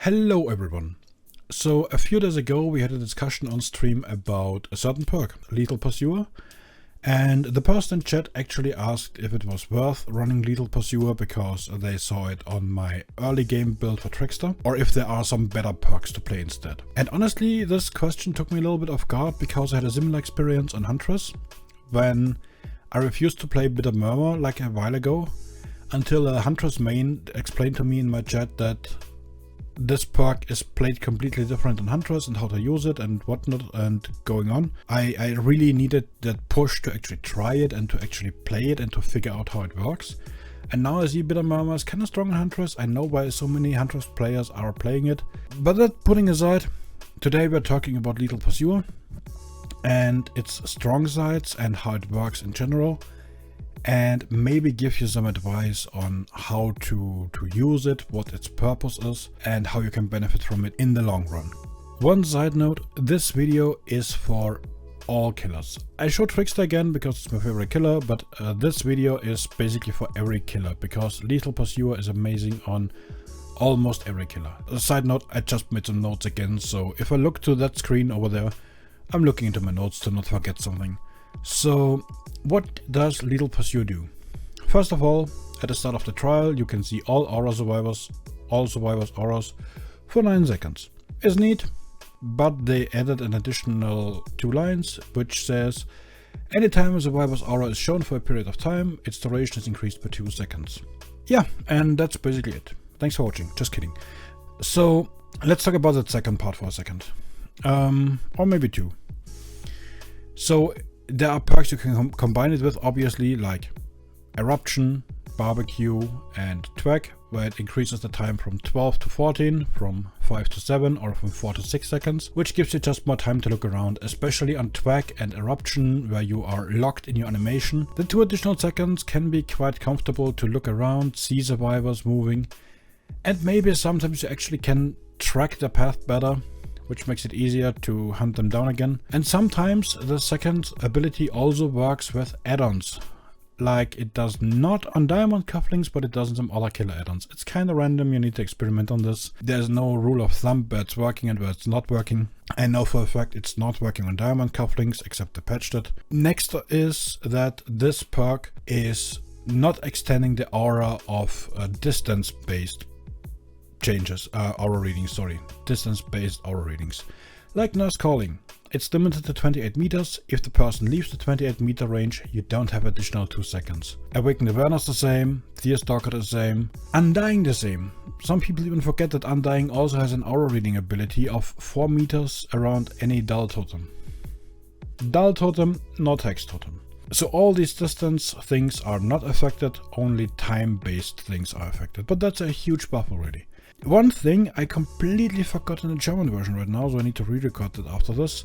Hello everyone. So a few days ago we had a discussion on stream about a certain perk, Lethal Pursuer, and the person in chat actually asked if it was worth running Lethal Pursuer because they saw it on my early game build for Trickster, or if there are some better perks to play instead. And honestly, this question took me a little bit off guard because I had a similar experience on Huntress when I refused to play Bitter Murmur like a while ago, until a Huntress main explained to me in my chat that this perk is played completely different on Huntress and how to use it and whatnot and going on. I really needed that push to actually try it and to actually play it and to figure out how it works. And now I see Bitter Murmur is kind of strong on Huntress. I know why so many Huntress players are playing it. But that putting aside, today we're talking about Lethal Pursuer and its strong sides and how it works in general, and maybe give you some advice on how to use it, what its purpose is, and how you can benefit from it in the long run. One side note, this video is for all killers. I showed Trickster again because it's my favorite killer, but this video is basically for every killer because Lethal Pursuer is amazing on almost every killer. A side note, I just made some notes again, so if I look to that screen over there, I'm looking into my notes to not forget something. So what does Lethal Pursuer do? First of all, at the start of the trial you can see all survivors auras for 9 seconds. It's neat, but they added an additional 2 lines which says anytime a survivor's aura is shown for a period of time, its duration is increased by 2 seconds. Yeah, and that's basically it. Thanks for watching, just kidding. So let's talk about that second part for a second, or maybe 2. So there are perks you can combine it with, obviously, like Eruption, Barbecue, and Twag, where it increases the time from 12 to 14, from 5 to 7, or from 4 to 6 seconds, which gives you just more time to look around, especially on Twag and Eruption, where you are locked in your animation. The 2 additional seconds can be quite comfortable to look around, see survivors moving, and maybe sometimes you actually can track the path better, which makes it easier to hunt them down again. And sometimes the second ability also works with add-ons. Like it does not on Diamond Cufflinks, but it does in some other killer add-ons. It's kind of random, you need to experiment on this. There's no rule of thumb where it's working and where it's not working. I know for a fact it's not working on Diamond Cufflinks, except they patched it. Next is that this perk is not extending the aura of distance-based changes, aura readings, distance-based aura readings. Like Nurse Calling, it's limited to 28 meters. If the person leaves the 28 meter range, you don't have additional 2 seconds. Awakened Awareness the same, Deerstalker the same, Undying the same. Some people even forget that Undying also has an aura reading ability of 4 meters around any Dull Totem. Dull Totem, not Hex Totem. So all these distance things are not affected, only time-based things are affected, but that's a huge buff already. One thing I completely forgot in the German version right now, so I need to re-record it after this,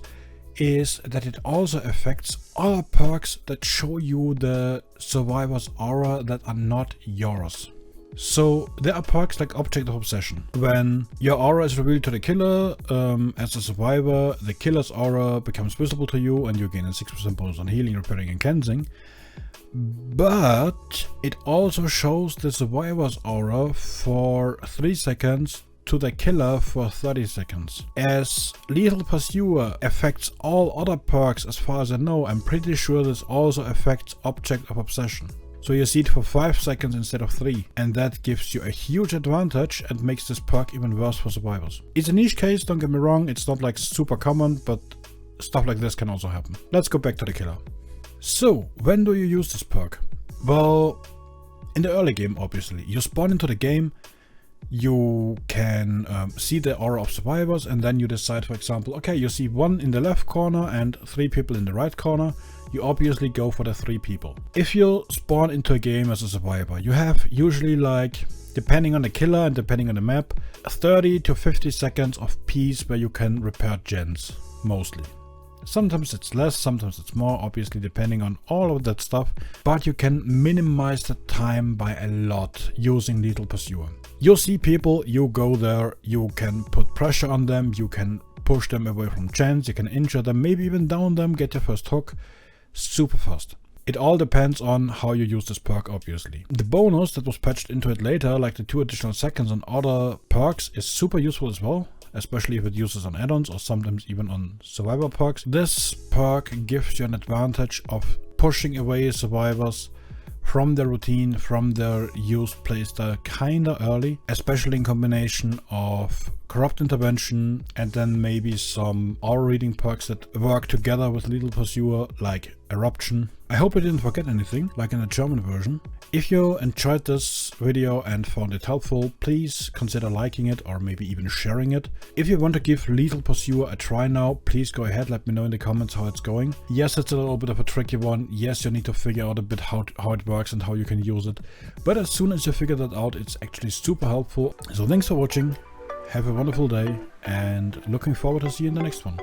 is that it also affects other perks that show you the survivor's aura that are not yours. So there are perks like Object of Obsession. When your aura is revealed to the killer, as a survivor, the killer's aura becomes visible to you and you gain a 6% bonus on healing, repairing and cleansing. But it also shows the survivor's aura for 3 seconds to the killer for 30 seconds. As Lethal Pursuer affects all other perks as far as I know, I'm pretty sure this also affects Object of Obsession. So you see it for 5 seconds instead of 3, and that gives you a huge advantage and makes this perk even worse for survivors. It's a niche case, don't get me wrong, it's not like super common, but stuff like this can also happen. Let's go back to the killer. So, when do you use this perk? Well, in the early game, obviously. You spawn into the game, you can see the aura of survivors, and then you decide, for example, okay, you see 1 in the left corner and 3 people in the right corner. You obviously go for the 3 people. If you spawn into a game as a survivor, you have usually, like, depending on the killer and depending on the map, 30 to 50 seconds of peace where you can repair gens, mostly. Sometimes it's less, sometimes it's more, obviously depending on all of that stuff, but you can minimize the time by a lot using Lethal Pursuer. You see people, you go there, you can put pressure on them, you can push them away from gens, you can injure them, maybe even down them, get your first hook, super fast. It all depends on how you use this perk, obviously. The bonus that was patched into it later, like the 2 additional seconds on other perks, is super useful as well, especially if it uses on add-ons or sometimes even on survivor perks. This perk gives you an advantage of pushing away survivors from their routine, from their used playstyle kinda early, especially in combination of Corrupt Intervention and then maybe some aura reading perks that work together with Lethal Pursuer, like Eruption. I hope I didn't forget anything, like in the German version. If you enjoyed this video and found it helpful, please consider liking it or maybe even sharing it. If you want to give Lethal Pursuer a try now, please go ahead, let me know in the comments how it's going. Yes, it's a little bit of a tricky one. Yes, you need to figure out a bit how it works and how you can use it. But as soon as you figure that out, it's actually super helpful. So thanks for watching, have a wonderful day, and looking forward to see you in the next one.